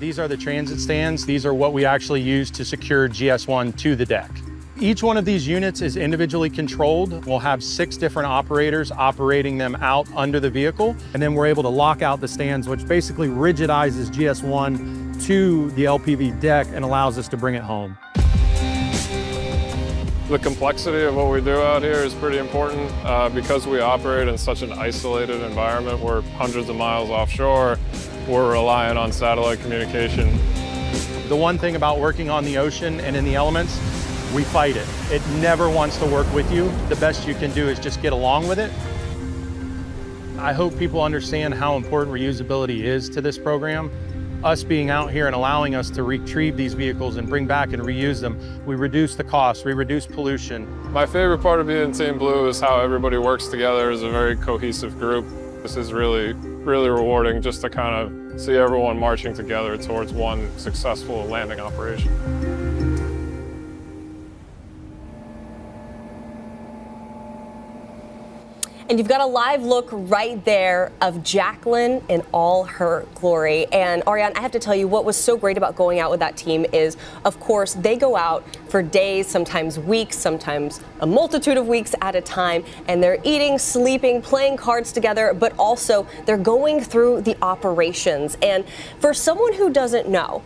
These are the transit stands. These are what we actually use to secure GS1 to the deck. Each one of these units is individually controlled. We'll have 6 different operators operating them out under the vehicle, and then we're able to lock out the stands, which basically rigidizes GS1 to the LPV deck and allows us to bring it home. The complexity of what we do out here is pretty important because we operate in such an isolated environment. We're hundreds of miles offshore. We're relying on satellite communication. The one thing about working on the ocean and in the elements, we fight it. It never wants to work with you. The best you can do is just get along with it. I hope people understand how important reusability is to this program. Us being out here and allowing us to retrieve these vehicles and bring back and reuse them, we reduce the cost, we reduce pollution. My favorite part of being Team Blue is how everybody works together as a very cohesive group. This is really rewarding just to kind of see everyone marching together towards one successful landing operation. And you've got a live look right there of Jacklyn in all her glory. And Ariane, I have to tell you, what was so great about going out with that team is, of course, they go out for days, sometimes weeks, sometimes a multitude of weeks at a time, and they're eating, sleeping, playing cards together, but also they're going through the operations. And for someone who doesn't know,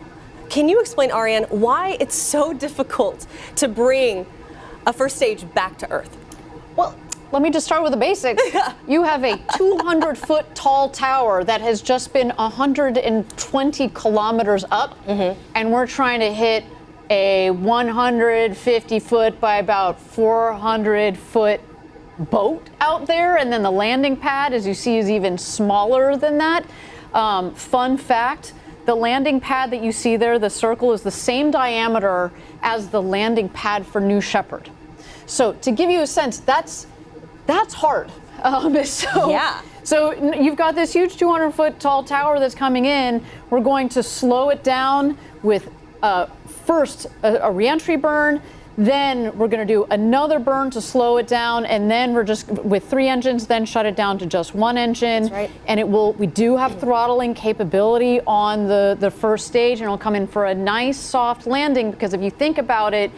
can you explain, Ariane, why it's so difficult to bring a first stage back to Earth? Well, let me just start with the basics. You have a 200-foot tall tower that has just been 120 kilometers up, and we're trying to hit a 150-foot by about 400-foot boat out there, and then the landing pad, as you see, is even smaller than that. Fun fact, the landing pad that you see there, the circle, is the same diameter as the landing pad for New Shepard. So to give you a sense, that's hard. So you've got this huge 200-foot tall tower that's coming in. We're going to slow it down with first a reentry burn, then we're going to do another burn to slow it down, and then we're just with 3 engines, then shut it down to just 1 engine. That's right. And we do have throttling capability on the first stage, and it'll come in for a nice soft landing, because if you think about it,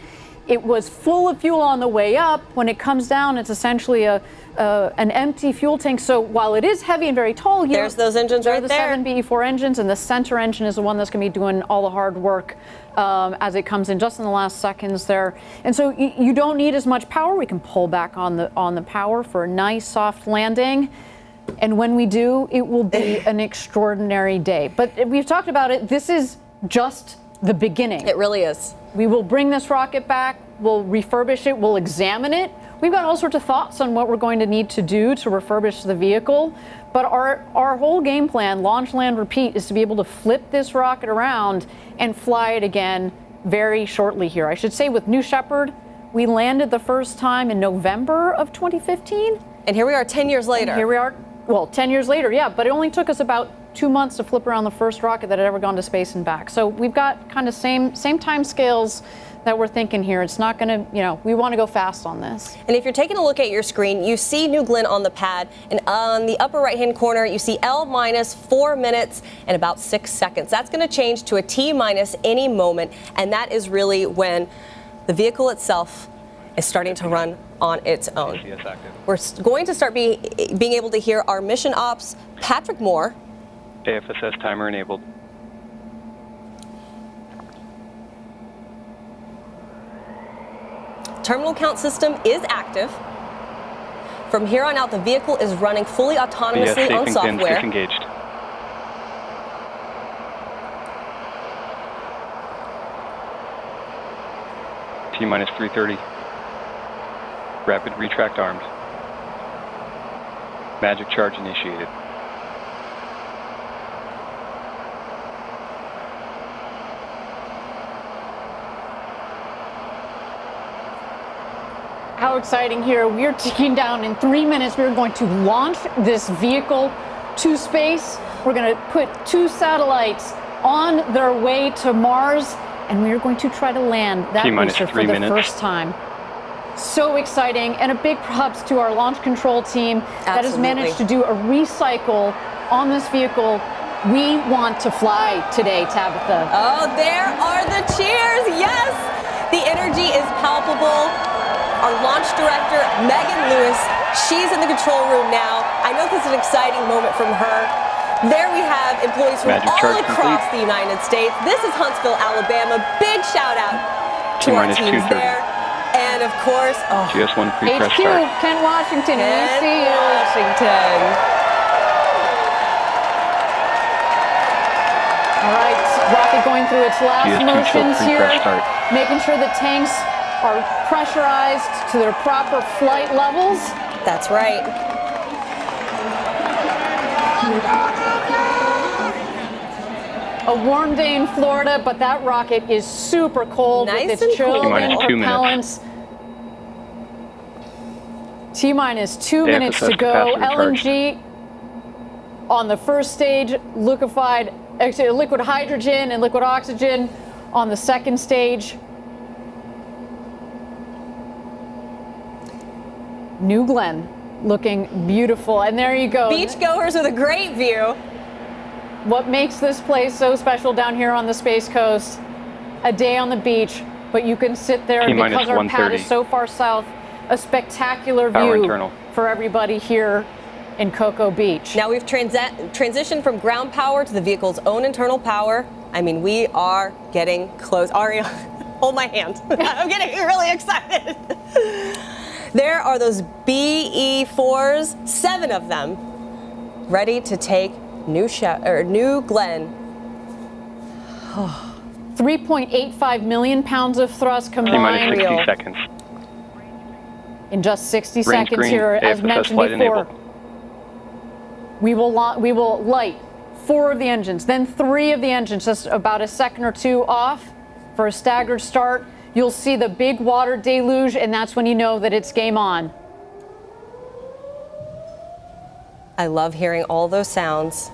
it was full of fuel on the way up. When it comes down, it's essentially an empty fuel tank. So while it is heavy and very tall here, there's those engines right there. The 7 BE4 engines, and the center engine is the one that's going to be doing all the hard work as it comes in just in the last seconds there. And so you don't need as much power. We can pull back on the power for a nice soft landing. And when we do, it will be an extraordinary day. But we've talked about it. This is just the beginning. It really is. We will bring this rocket back, we'll refurbish it, we'll examine it. We've got all sorts of thoughts on what we're going to need to do to refurbish the vehicle. But our whole game plan, launch, land, repeat, is to be able to flip this rocket around and fly it again very shortly here. I should say with New Shepard, we landed the first time in November of 2015. And here we are 10 years later. And here we are, well, 10 years later, yeah, but it only took us about 2 months to flip around the first rocket that had ever gone to space and back. So we've got kind of same time scales that we're thinking here. It's not going to, we want to go fast on this. And if you're taking a look at your screen, you see New Glenn on the pad, and on the upper right-hand corner, you see L minus 4 minutes and about 6 seconds. That's going to change to a T minus any moment, and that is really when the vehicle itself is starting to run on its own. We're going to start being able to hear our mission ops, Patrick Moore. AFSS timer enabled. Terminal count system is active. From here on out, the vehicle is running fully autonomously on software. Safe engaged. T minus 330. Rapid retract armed. Magic charge initiated. How exciting here. We're ticking down in 3 minutes. We're going to launch this vehicle to space. We're going to put 2 satellites on their way to Mars, and we're going to try to land that booster for the first time. So exciting, and a big props to our launch control team that has managed to do a recycle on this vehicle We want to fly today, Tabitha. Oh, there are the cheers. Yes, the energy is palpable. Our launch director, Megan Lewis, she's in the control room now. I know this is an exciting moment from her. There we have employees from all across the United States. This is Huntsville, Alabama. Big shout out to our teams there. And of course, GS1 pre-press HQ, start. Kent Washington, we see you. Washington. All right, rocket going through its last GS2 motions here, pre-press start. making sure the tanks are pressurized to their proper flight levels. That's right. A warm day in Florida, but that rocket is super cold Nice with and its chilled cool. in T-minus 2 propellants. T-minus 2 minutes to go. capacity charged. LNG on the first stage, liquefied, actually liquid hydrogen and liquid oxygen on the second stage. New Glenn looking beautiful. And there you go. Beachgoers with a great view. What makes this place so special down here on the Space Coast? A day on the beach, but you can sit there T-minus because our pad 130. is so far south. A spectacular Power view internal. for everybody here in Cocoa Beach. Now we've transitioned from ground power to the vehicle's own internal power. I mean, we are getting close. Aria, hold my hand. I'm getting really excited. There are those BE4s, 7 of them, ready to take New Glenn. 3.85 million pounds of thrust T-minus combined 60 seconds. in just 60 Range seconds green, here, as AFSS mentioned flight before. enabled. We will light 4 of the engines, then 3 of the engines, just about a second or 2 off for a staggered start. You'll see the big water deluge, and that's when you know that it's game on. I love hearing all those sounds.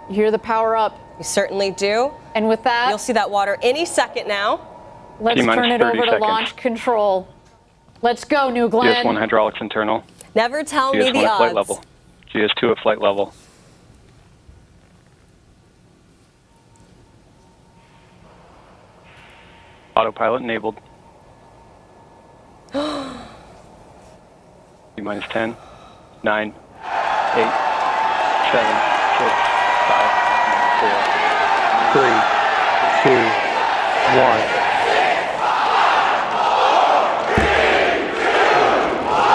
You hear the power up. You certainly do. And with that, You'll see that water any second now. let's T-minus turn it 30 over to seconds. launch control. Let's go, New Glenn. GS1 hydraulics internal. Never tell me GS1 the at flight odds. level. GS2 at flight level. Autopilot enabled. T-minus 10, 9, 8, 7, 6, 5, 4, 3, 2, 1.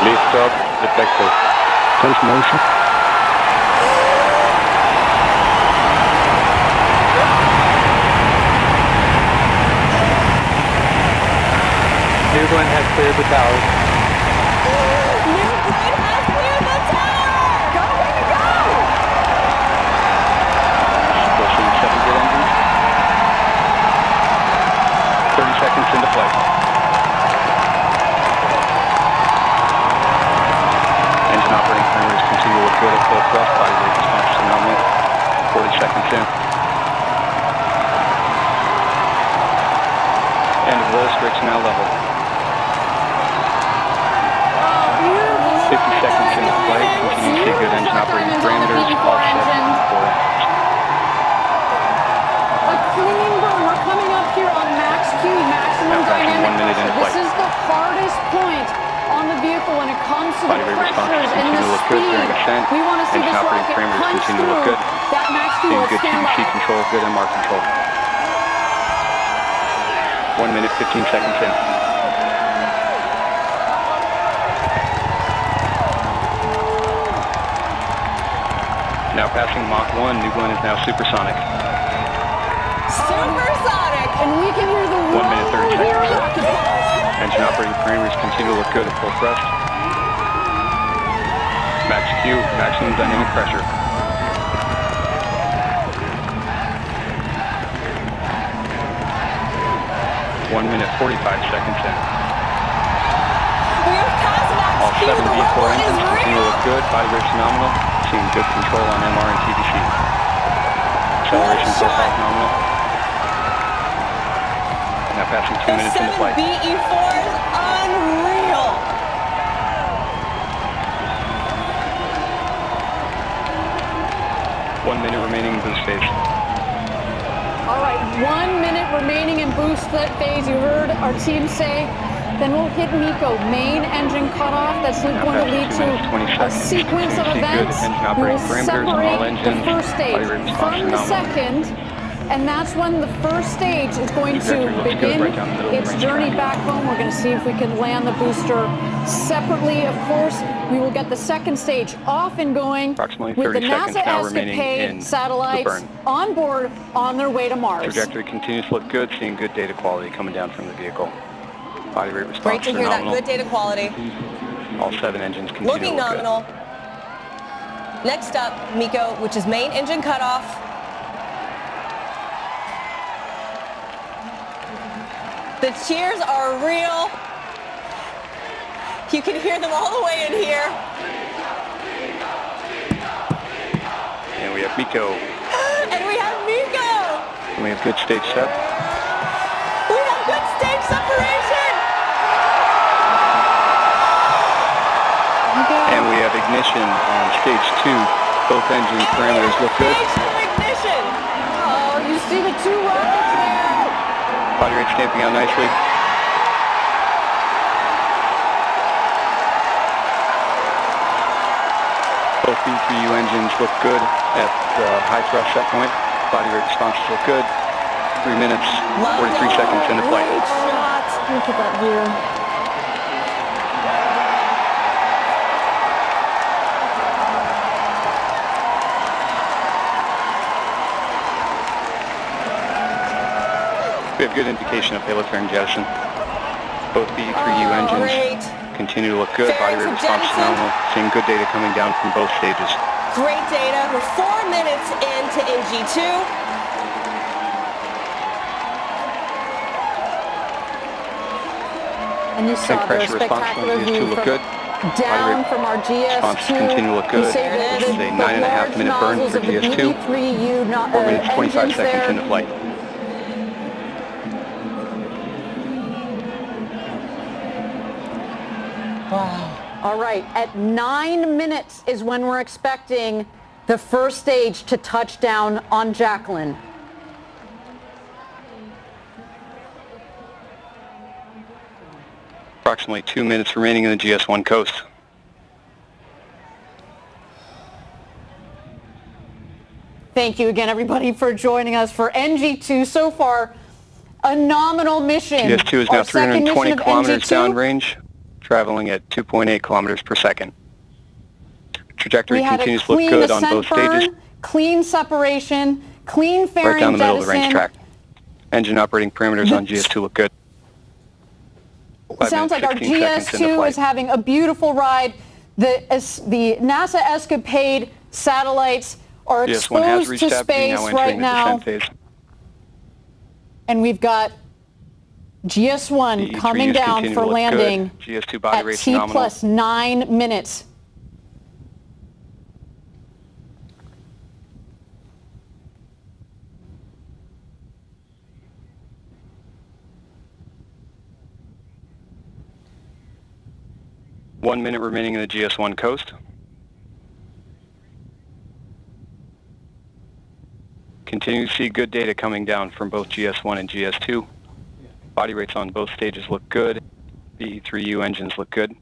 Lift up detected. Sense motion. New Glenn has cleared the tower. New Glenn has cleared the tower! Go, way to go! Pushing 7 good engines. 30 seconds into flight. Engine operating parameters continue to look good at full thrust. Body weight response to nominal. 40 seconds in. End of roll stretch now level. 50 seconds into flight. Continue to see good engine operating parameters. Offset 4 engines. A clean burn. We're coming up here on max Q, maximum Now passing 1 dynamic minute pressure. into This flight. is the hardest point on the vehicle when it comes to Body the weight response pressures and continue the to look good during speed. ascent. We want to see Engine this operating rocket parameters punch continue to look through good. that max Q. Seeing Will good stand TDC by. control, good MR control. 1 minute, 15 seconds in. Now passing Mach 1, New Glenn is now supersonic. Supersonic! And we can hear the 1 minute, 30 roar here. seconds. Engine operating parameters continue to look good at full thrust. Max Q, maximum dynamic pressure. 1 minute, 45 seconds in. We have passed max All Q. 7 The V4 level engines is continue to real. look good. Body rate phenomenal. Seeing good control on MR and TDC. Acceleration What a shot. profile phenomenal. Now passing 2 The minutes into 7 flight. BE4s, unreal. 1 minute remaining in boost phase. All right, 1 minute remaining in boost phase. You heard our team say. Then we'll hit MECO, main engine cutoff. That's going to lead to a sequence of events. We will separate the first stage from the second, and that's when the first stage is going to begin its journey back home. We're going to see if we can land the booster separately. Of course, we will get the second stage off and going with the NASA ESCAPADE satellites on board on their way to Mars. Trajectory continues to look good, seeing good data quality coming down from the vehicle. Body rate response Great to hear that. Good data quality. All 7 engines continue Looking to look nominal. Good. Next up, MECO, which is main engine cutoff. The cheers are real. You can hear them all the way in here. And we have MECO. And we have MECO. And we have good stage set. We have good stage separation. And we have ignition on stage 2. Both engine parameters look good. Stage 2 ignition. Oh, you see the 2 rockets there. Body rate stamping out nicely. Both B3U engines look good at the high thrust set point. Body rate responses look good. 3 minutes, 43 seconds into flight. Great shot. Look at that view. We have good indication of payload fairing jettison. Both B3U engines continue to look good. Body rate response is nominal. Seeing good data coming down from both stages. Great data. We're 4 minutes into NG2. And you saw the spectacular view from good. down from our GS2. Continue to look good. This is a 9.5 minute burn for GS2. 4 minutes, 25 seconds into flight. Wow. All right, at 9 minutes is when we're expecting the first stage to touch down on Jacklyn. Approximately 2 minutes remaining in the GS1 coast. Thank you again, everybody, for joining us for NG2. So far, a nominal mission. GS2 is now 320 kilometers downrange, traveling at 2.8 kilometers per second. Trajectory continues to look good on both stages. Clean separation, clean fairing right down the middle of the range jettison. track. Engine operating parameters on GS2 look good. It sounds like our GS2 is having a beautiful ride. The NASA ESCAPADE satellites are exposed to space right now. And we've got GS1 coming down for landing GS2 body at rate's T nominal. plus 9 minutes. One minute remaining in the GS1 coast. Continue to see good data coming down from both GS1 and GS2. Body rates on both stages look good. The E3U engines look good.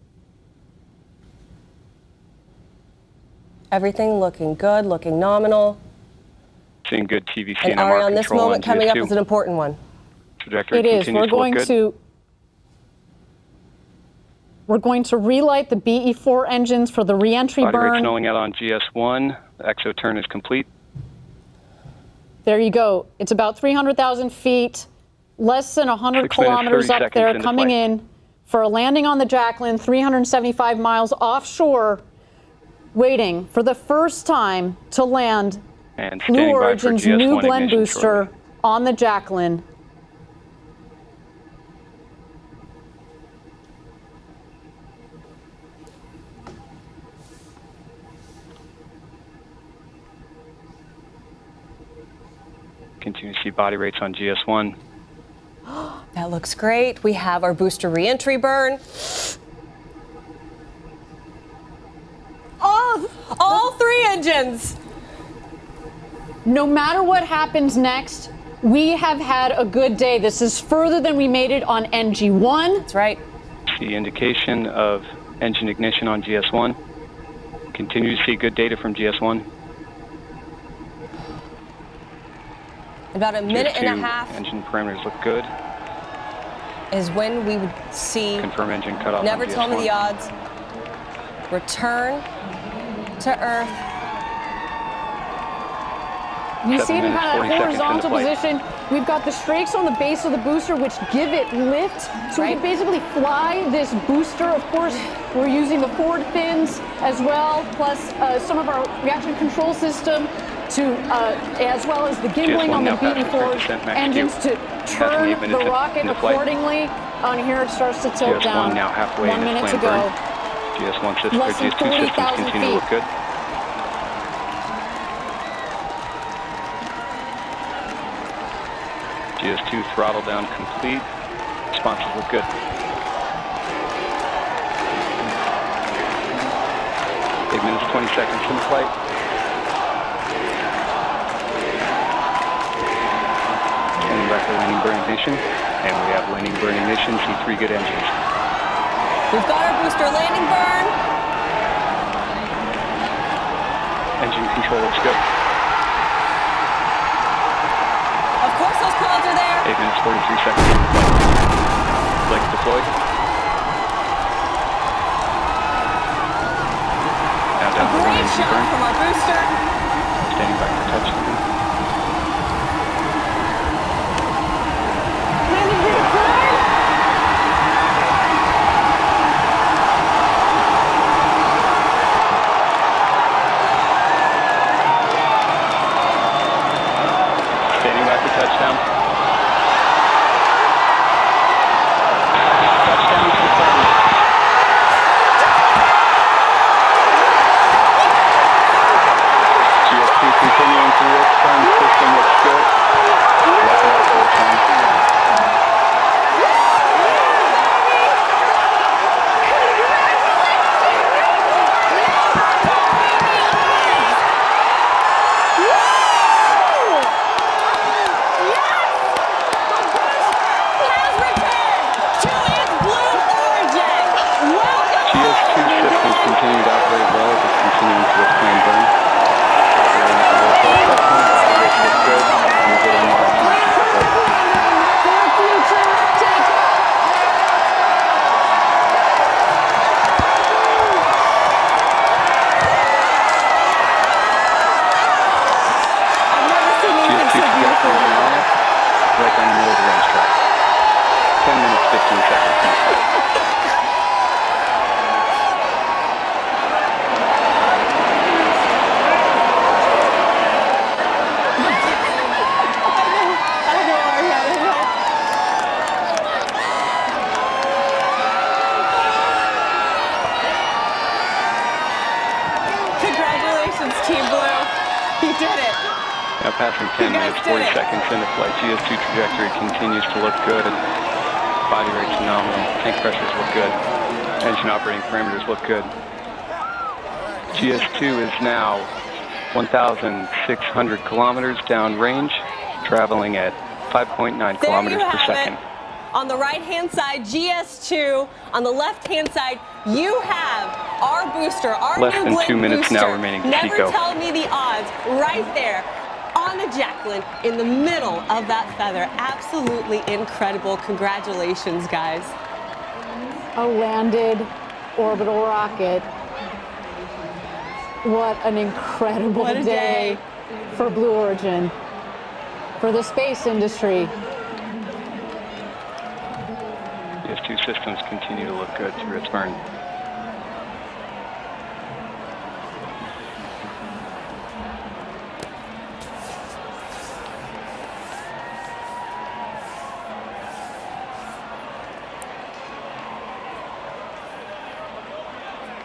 Everything looking good, looking nominal. Seeing good TVC And and Ari, MR on this control moment on coming up GS2. is an important one. Trajectory It is. continues to look good. We're going to relight the BE4 engines for the re-entry Body burn. rate's snowing out on GS1. The exo turn is complete. There you go. It's about 300,000 feet, less than 100 6 minutes, kilometers 30 up there, seconds into coming flight. in for a landing on the Jacklyn, 375 miles offshore, waiting for the first time to land And Blue standing by for Origin's GS1 new blend ignition booster shortly. on the Jacklyn. Continue to see body rates on GS1. That looks great. We have our booster re-entry burn. All 3 engines. no matter what happens next, we have had a good day. This is further than we made it on NG1. That's right. See indication of engine ignition on GS1. Continue to see good data from GS1. About a minute and a half Engine parameters look good. is when we would see. Confirm engine cutoff. Never on tell me GS1. the odds. Return to Earth. You 7 see it in minutes, kind of 40 seconds horizontal into flight. position. We've got the strakes on the base of the booster, which give it lift. So we Right. can basically fly this booster. Of course, we're using the forward fins as well, plus some of our reaction control system to, as well as the gimbling GS1 on the now beaten passing forward 30% max engines Q. to turn 8 the minutes rocket into flight. accordingly. On here, it starts to tilt GS1 down. now halfway 1 in its minute to planned go. burn. GS1 system, Less than GS2 systems 40,000 continue to look feet. good. GS2 throttle down complete. Responses look good. Eight minutes, 20 seconds in flight. Turning back to landing burn ignition. And we have landing burn ignition, see 3 good engines. We've got our booster landing burn. Engine control looks good. Of course, those clouds are there. 8 minutes, 43 seconds in flight. Legs deployed. Now A down to one great engine shot burn. from our booster. Standing by for touchdown. Landing gear deployed. Standing by for touchdown. Touchdown confirmed. GS2 continuing to work. Burn system looks good. Weapon out full time. Has returned to its blue origin. Welcome GS2 systems continue to operate well as it's continuing to its planned burn. Operating at the low thrust assessment, operation looks good. And good on margin. For future takeoff. I've never seen anything GS2 so beautiful. trajectory is now right down the middle of the racetrack. 10 minutes, 15 seconds in flight. Congratulations, Team Blue. You did it. Now passing 10 You guys minutes, did 40 it. seconds into flight. GS2 trajectory continues to look good. And body rate's phenomenal. Tank pressures look good. Engine operating parameters look good. GS2 is now 1,600 kilometers downrange, traveling at 5.9 There kilometers you per have second. it. On the right-hand side, GS2. On the left-hand side, you have our booster, our Less new than Blink 2 minutes booster. now remaining to Never Chico. tell me the odds. Right there on the Jacklyn, in the middle of that feather. Absolutely incredible. Congratulations, guys. A landed orbital rocket. What an incredible What a day day. for Blue Origin, for the space industry. GS2 systems continue to look good through its burn.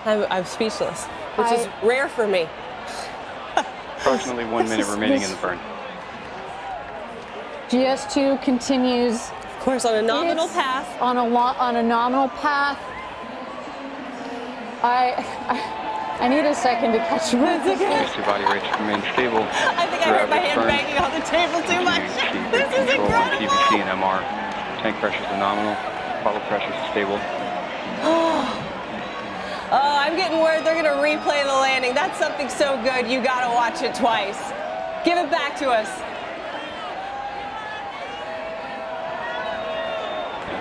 I'm speechless, which is rare for me. Approximately 1 minute remaining in the burn. GS2 continues Of course, on a nominal It's path. on a nominal path. I need a second to catch my breath. GS2 body rates remain stable. I think I heard my hand banging on the table too much. This is incredible. PVC and MR. Tank pressures are nominal. Bottle pressures are stable. Oh, I'm getting word they're going to replay the landing. That's something so good, you got to watch it twice. Give it back to us.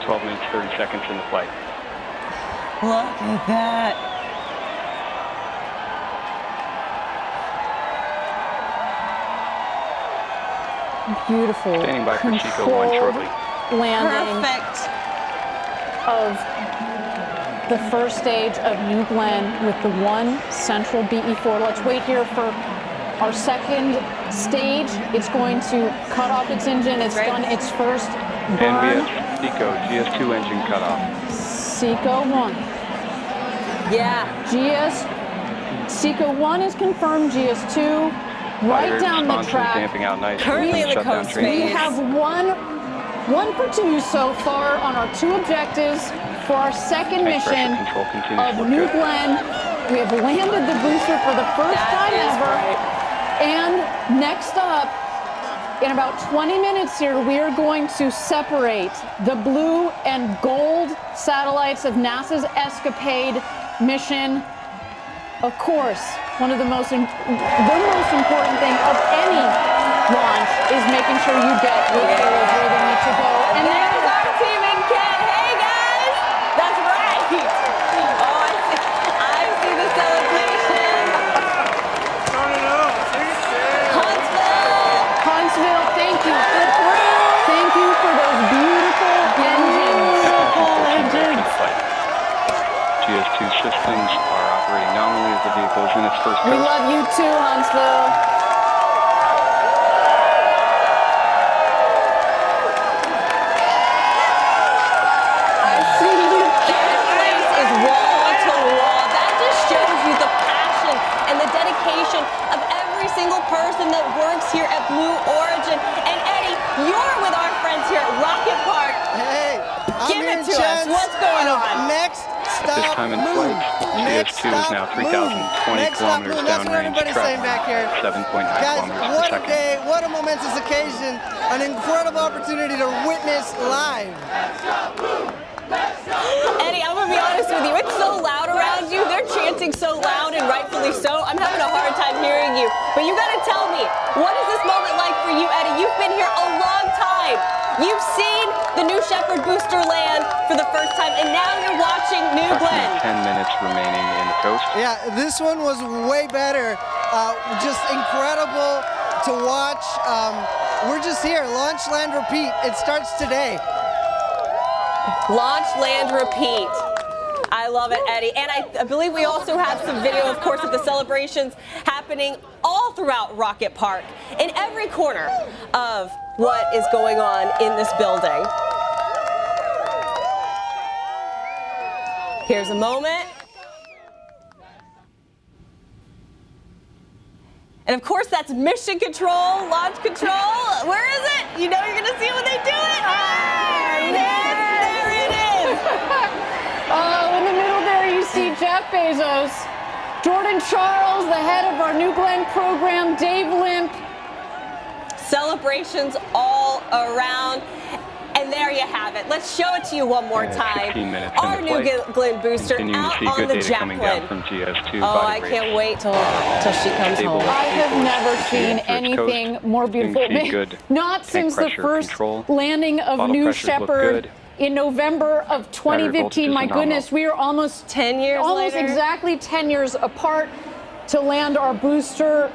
12 minutes, 30 seconds in the flight. Look at that. Beautiful. Standing by for Chico 1 shortly. Landing Perfect. of the first stage of New Glenn with the one central BE4. Let's wait here for our second stage. It's going to cut off its engine. It's done its first burn. And we have Seco GS2 engine cutoff. Seco 1. Yeah. Seco 1 is confirmed. GS2 right down the track. Damping out nice. Currently in the coast We phase. have one for two so far on our two objectives for our second mission of New Glenn. We have landed the booster for the first time ever. And next up, in about 20 minutes here, we are going to separate the blue and gold satellites of NASA's ESCAPADE mission. Of course, the most important thing of any launch is making sure you get your payloads where they need to go. And there's our team in Ken. Hey guys, that's right. Oh, I see the celebration. Huntsville, thank you. Thank you for those beautiful engines. GS2 systems are operating nominally as the vehicle is in its first We coast. love you too, Huntsville. I see you. That place is wall to wall. That just shows you the passion and the dedication of every single person that works here at Blue Origin. And Eddie, you're with our friends here at Rocket Park. Hey, Give it to us. What's going on? Next At this stop, time in moon. flight, Next GS2 is stop, now moon. 3,020 Next stop, kilometers moon. That's what downrange, everybody's saying back here. 7.9 Guys, kilometers per what a second. day, what a momentous occasion, an incredible opportunity to witness live. Eddie, I'm gonna be honest with you. It's so loud around you. They're chanting so loud, and rightfully so. I'm having a hard time hearing you. But you gotta tell me, what is this moment like for you, Eddie? You've been here a long time. You've seen the New Shepard booster land for the first time, and now you're watching New Glenn. 10 minutes remaining in the coast. Yeah, this one was way better. Just incredible to watch. We're just here, launch, land, repeat. It starts today. Launch, land, repeat. I love it, Eddie. And I believe we also have some video, of course, of the celebrations happening all throughout Rocket Park, in every corner of what is going on in this building. Here's a moment. And of course, that's mission control, launch control. Where is it? You know you're gonna see it when they do it. There it is. Oh, in the middle there you see Jeff Bezos, Jordan Charles, the head of our New Glenn program, Dave Limp. Celebrations all around. And there you have it. Let's show it to you one more time. 15 minutes Our into New flight. Glenn booster Continuing to out see on good the data coming down Jacklyn. from GS2 Oh, body I can't rates. wait till she comes Stable. home. I have never seen GS2 anything coast. more beautiful. Continuing to see good Not tank since the pressure first control. landing of Bottle New pressures look Shepard good. in November of 2015. voltages My are goodness, nominal. we are almost 10 years almost later. exactly 10 years apart to land our booster.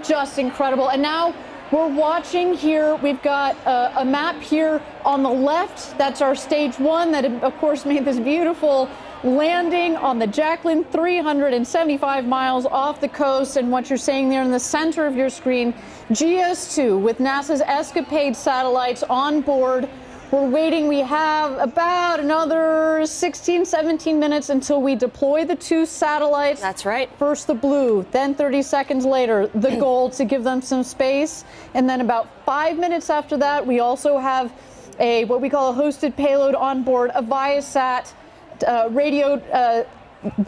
Just incredible. And now we're watching here. We've got a map here on the left. That's our stage one that, of course, made this beautiful landing on the Jacklyn, 375 miles off the coast. And what you're seeing there in the center of your screen, GS2 with NASA's ESCAPADE satellites on board. We're waiting. We have about another 16, 17 minutes until we deploy the two satellites. That's right. First the blue, then 30 seconds later, the gold to give them some space. And then about 5 minutes after that, we also have what we call a hosted payload on board, a Viasat radio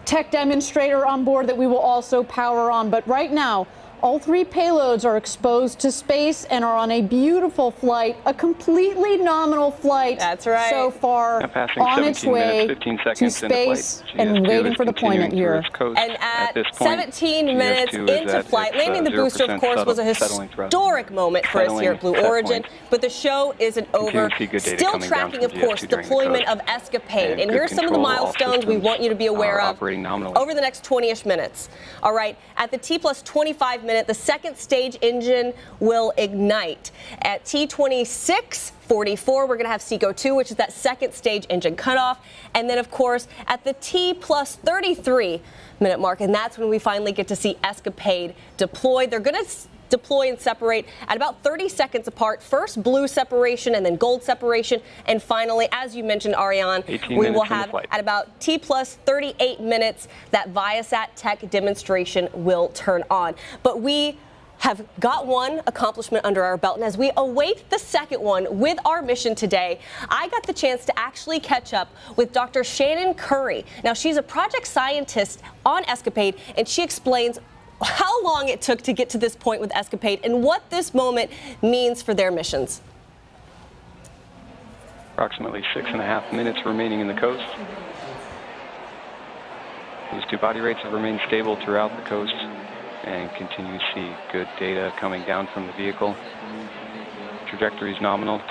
tech demonstrator on board that we will also power on. But right now, all 3 payloads are exposed to space and are on a beautiful flight, a completely nominal flight. That's right. So far on its way to space and waiting for deployment here. And at 17 minutes into flight, landing the booster, of course, was a historic moment for us here at Blue Origin. But the show isn't over. Still tracking, of course, deployment of ESCAPADE. And here's some of the milestones we want you to be aware of over the next 20-ish minutes. All right, at the T+25 minute, the second stage engine will ignite. At T26:44, we're going to have SECO-2, which is that second stage engine cutoff. And then, of course, at the T+33 minute mark, and that's when we finally get to see ESCAPADE deployed. They're going to deploy and separate at about 30 seconds apart. First blue separation and then gold separation. And finally, as you mentioned, Ariane, we will have at about T+38 minutes that Viasat tech demonstration will turn on. But we have got one accomplishment under our belt, and as we await the second one with our mission today, I got the chance to actually catch up with Dr. Shannon Curry. Now, she's a project scientist on ESCAPADE, and she explains how long it took to get to this point with ESCAPADE and what this moment means for their missions. Approximately 6.5 minutes remaining in the coast. These 2 body rates have remained stable throughout the coast and continue to see good data coming down from the vehicle. Trajectory is nominal.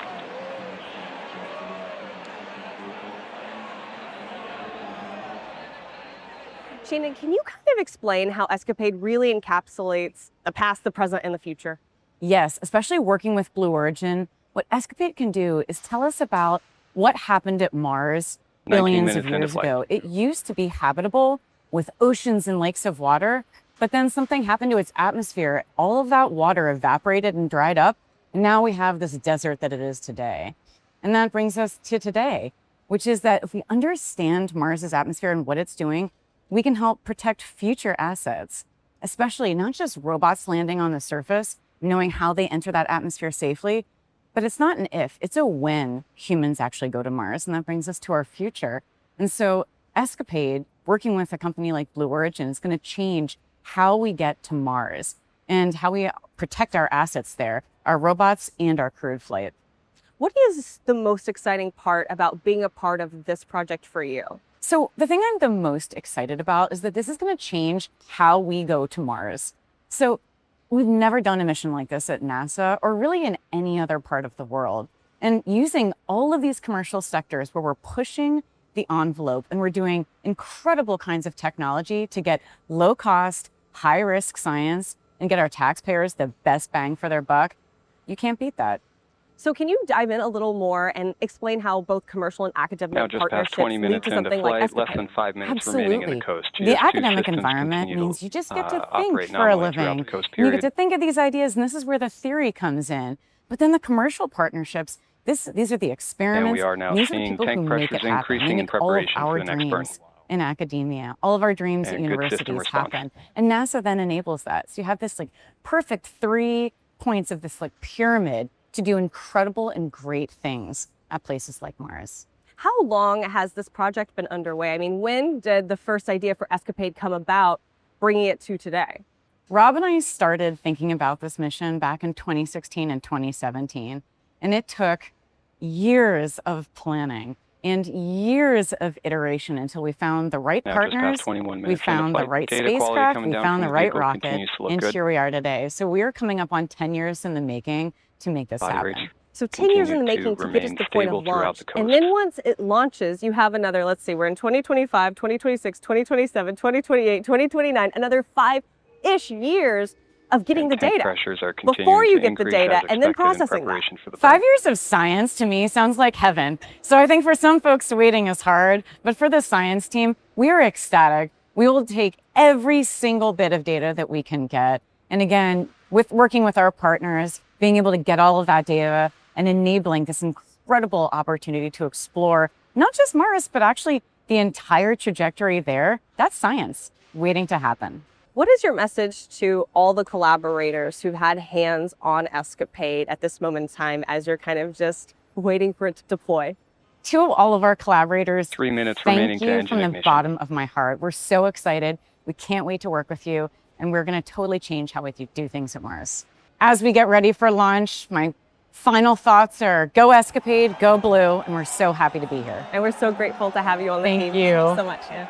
Shannon, can you kind of explain how ESCAPADE really encapsulates the past, the present, and the future? Yes, especially working with Blue Origin, what ESCAPADE can do is tell us about what happened at Mars billions of years ago. It used to be habitable with oceans and lakes of water, but then something happened to its atmosphere. All of that water evaporated and dried up, and now we have this desert that it is today. And that brings us to today, which is that if we understand Mars's atmosphere and what it's doing, we can help protect future assets, especially not just robots landing on the surface, knowing how they enter that atmosphere safely, but it's not an if, it's a when humans actually go to Mars, and that brings us to our future. And so ESCAPADE, working with a company like Blue Origin, is going to change how we get to Mars and how we protect our assets there, our robots and our crewed flight. What is the most exciting part about being a part of this project for you? So the thing I'm the most excited about is that this is going to change how we go to Mars. So we've never done a mission like this at NASA or really in any other part of the world. And using all of these commercial sectors where we're pushing the envelope and we're doing incredible kinds of technology to get low cost, high risk science and get our taxpayers the best bang for their buck, you can't beat that. So can you dive in a little more and explain how both commercial and academic just partnerships past 20 minutes lead to something into flight, like less than 5 minutes Absolutely. remaining in the coast. The academic environment means you just get to think for a living. You get to think of these ideas, and this is where the theory comes in. But then the commercial partnerships, these are the experiments. And we are now these are seeing people tank who make pressures it happen. increasing in preparation for the next burn. In academia, all of our dreams at universities happen, and NASA then enables that. So you have this like perfect 3 points of this like pyramid to do incredible and great things at places like Mars. How long has this project been underway? I mean, when did the first idea for ESCAPADE come about, bringing it to today? Rob and I started thinking about this mission back in 2016 and 2017, and it took years of planning and years of iteration until we found the right partners, we found the right spacecraft, we found the right rocket, and here we are today. So we are coming up on 10 years in the making to make this happen. So 10 years in the making to get us to the point of launch. And then once it launches, you have another, let's see, we're in 2025, 2026, 2027, 2028, 2029, another 5-ish years of getting the data before you get the data and then processing that. 5 years of science to me sounds like heaven. So I think for some folks waiting is hard, but for the science team, we are ecstatic. We will take every single bit of data that we can get. And again, with working with our partners, being able to get all of that data and enabling this incredible opportunity to explore not just Mars, but actually the entire trajectory there, that's science waiting to happen. What is your message to all the collaborators who've had hands on ESCAPADE at this moment in time as you're kind of just waiting for it to deploy? to all of our collaborators, 3 minutes remaining thank to you engine from the ignition. bottom of my heart. We're so excited. We can't wait to work with you, and we're going to totally change how we do things at Mars. As we get ready for launch, my final thoughts are go Escapade, go Blue, and we're so happy to be here. And we're so grateful to have you on the Thank team. you. Thank you so much. Yeah.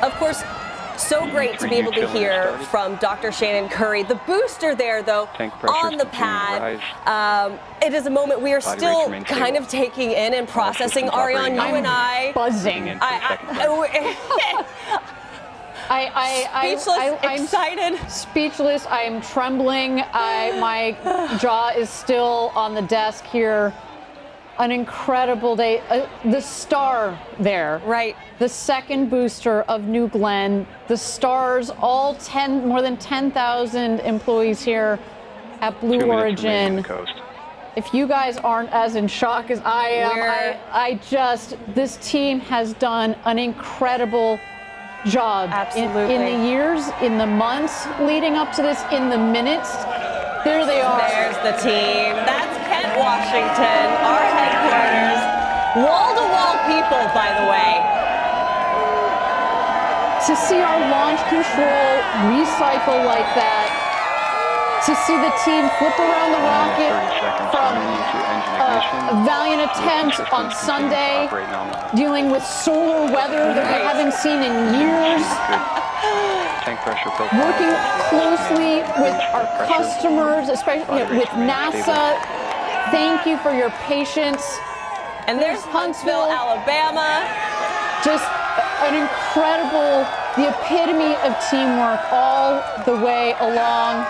Of course, so great to be able to hear from Dr. Shannon Curry. The booster there, though, on the pad. It is a moment we are still kind of taking in and processing. Ariane, you and I. Buzzing. I'm excited. Speechless. I am trembling. My jaw is still on the desk here. An incredible day. The star there. Right. The second booster of New Glenn. The stars, more than 10,000 employees here at Blue Origin. If you guys aren't as in shock as I am, this team has done an incredible job. Absolutely. In the years, in the months leading up to this, in the minutes. There they are. There's the team. That's Kent, Washington, our headquarters. Wall-to-wall people, by the way. To see our launch control recycle like that, to see the team flip around the rocket from a valiant attempt on Sunday, dealing with solar weather that we haven't seen in years. Working closely with our customers, especially with NASA. Thank you for your patience. And there's Huntsville, Alabama. Just an incredible, the epitome of teamwork all the way along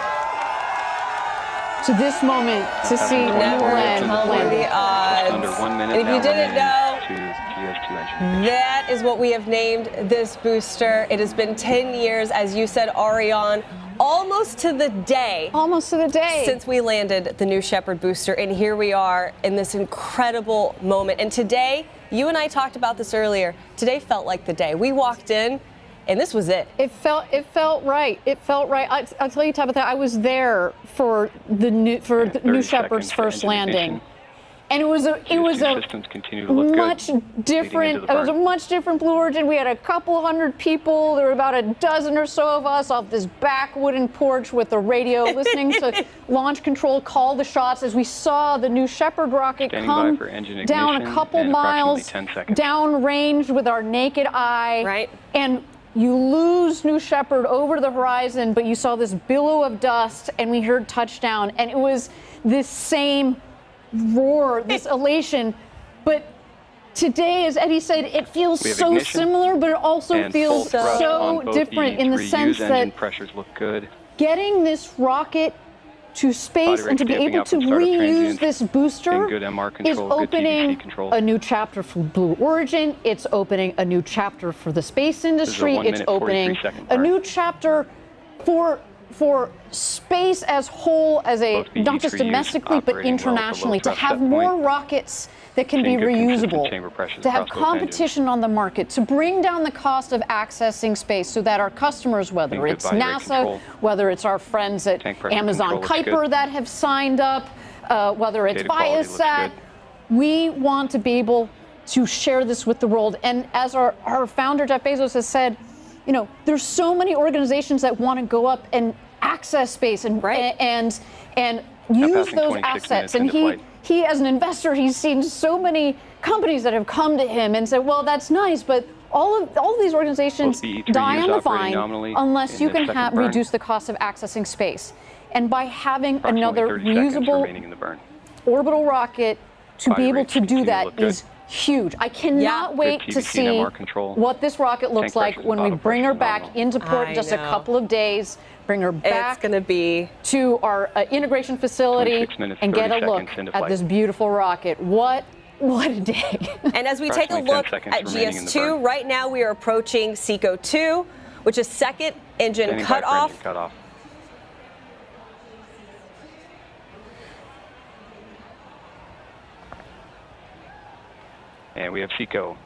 to this moment to see New Glenn the odds. Under 1 minute. And if you didn't know, GS2 engine. that is what we have named this booster. It has been 10 years, as you said, Ariane, almost to the day. Almost to the day. Since we landed the New Shepard booster, and here we are in this incredible moment. And today, you and I talked about this earlier, today felt like the day. We walked in, and this was it. It felt right. It felt right. I'll tell you, Tabitha, I was there for the New Shepard's first landing. And it was a much different Blue Origin. We had a couple hundred people. There were about a dozen or so of us off this back wooden porch with the radio, listening to launch control call the shots as we saw the New Shepard rocket come down a couple miles downrange with our naked eye. Right. And you lose New Shepard over the horizon, but you saw this billow of dust, and we heard touchdown, and it was this same roar, this elation. But today, as Eddie said, it feels so similar, but it also feels so different in the sense that pressures look good. Getting this rocket to space and to be able to reuse this booster is opening a new chapter for Blue Origin. It's opening a new chapter for the space industry. It's opening a new chapter for space as whole, as not just domestically but internationally, to have more rockets that can be reusable, to have competition on the market, to bring down the cost of accessing space so that our customers, whether it's NASA, whether it's our friends at Amazon Kuiper that have signed up, whether it's Viasat, we want to be able to share this with the world. And as our founder, Jeff Bezos, has said, you know, there's so many organizations that want to go up and access space and use those assets. And he, as an investor, he's seen so many companies that have come to him and said, well, that's nice, but all of these organizations die on the vine unless you can reduce the cost of accessing space. And by having another reusable orbital rocket to be able to do that is huge. I cannot wait to see what this rocket looks like when we bring her back into port in just a couple of days, bring her back to our integration facility and get a look at this beautiful rocket. What a day. And as we take a look at GS2, right now we are approaching SECO 2, which is second engine cutoff. And we have SECO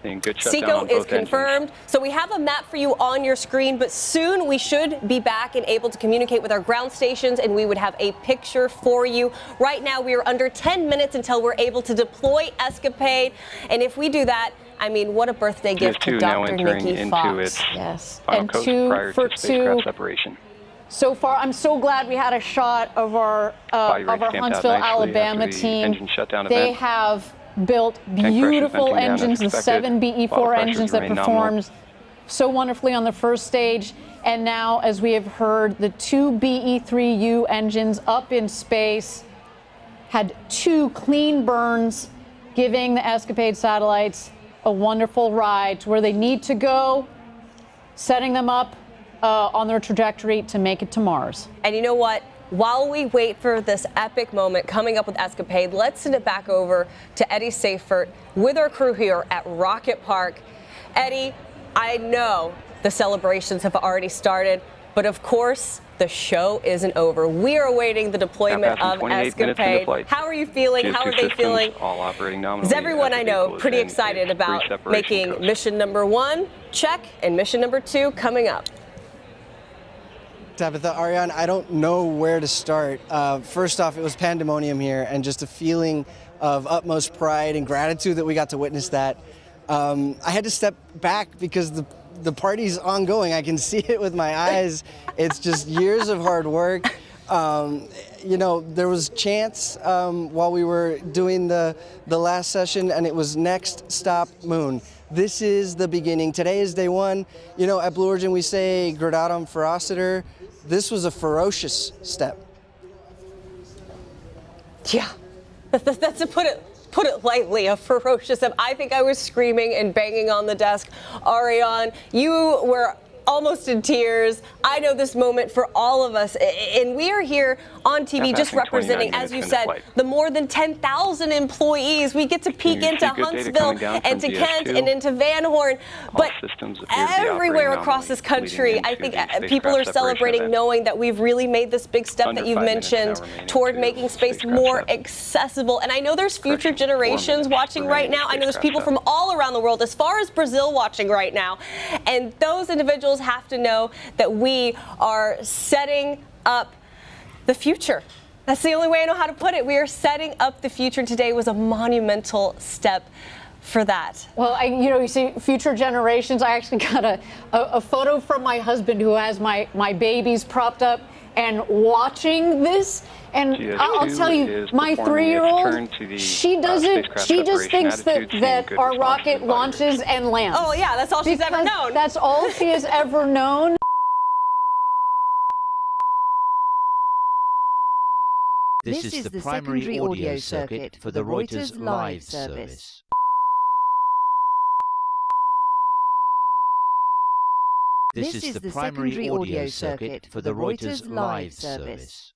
Seeing good shutdown Seco on is both confirmed. engines. So we have a map for you on your screen, but soon we should be back and able to communicate with our ground stations, and we would have a picture for you. Right now, we are under 10 minutes until we're able to deploy ESCAPADE. And if we do that, I mean, what a birthday gift to ES2 now Dr. entering Nikki into Fox. its Yes. final And coast two prior for to spacecraft two. separation. So far, I'm so glad we had a shot of our Body rate stamped out Huntsville, nicely Alabama after the team. engine shutdown They event. have built pressure beautiful venting down as engines, the expected. 7 BE4 Bottle pressures engines that remain nominal. performed so wonderfully on the first stage. And now, as we have heard, the 2 BE3U engines up in space had 2 clean burns, giving the ESCAPADE satellites a wonderful ride to where they need to go, setting them up on their trajectory to make it to Mars. And you know what? While we wait for this epic moment coming up with ESCAPADE, let's send it back over to Eddie Seifert with our crew here at Rocket Park. Eddie, I know the celebrations have already started, but of course, the show isn't over. We are awaiting the deployment of 28 minutes into ESCAPADE. flight. How are you feeling? GS2 How are they systems feeling? all operating nominally Is everyone as I the know vehicle is pretty in excited its about pre-separation making coast. mission number 1 check and mission number 2 coming up? Tabitha, Ariane, I don't know where to start. First off, it was pandemonium here, and just a feeling of utmost pride and gratitude that we got to witness that. I had to step back because the party's ongoing. I can see it with my eyes. It's just years of hard work. You know, there was chants while we were doing the last session, and it was next stop moon. This is the beginning. Today is day 1. You know, at Blue Origin we say gradatum ferociter. This was a ferocious step. Yeah, that's to put it lightly, a ferocious step. I think I was screaming and banging on the desk. Ariane, you were almost in tears. I know this moment for all of us, and we are here on TV just representing, as you said, the more than 10,000 employees. We get to peek into Huntsville and to Kent and into Van Horn, but everywhere across this country, I think people are celebrating knowing that we've really made this big step that you've mentioned toward making space more accessible. And I know there's future generations watching right now. I know there's people from all around the world, as far as Brazil, watching right now. And those individuals have to know that we are setting up the future. That's the only way I know how to put it. We are setting up the future. Today was a monumental step for that. Well, you see, future generations. I actually got a photo from my husband who has my babies propped up and watching this. And I'll tell you, my 3-year-old, she just thinks that our rocket launches and lands. Oh yeah, that's all she's ever known. That's all she has ever known. This is the primary audio circuit for the Reuters live service. This is the primary audio circuit for the Reuters live service.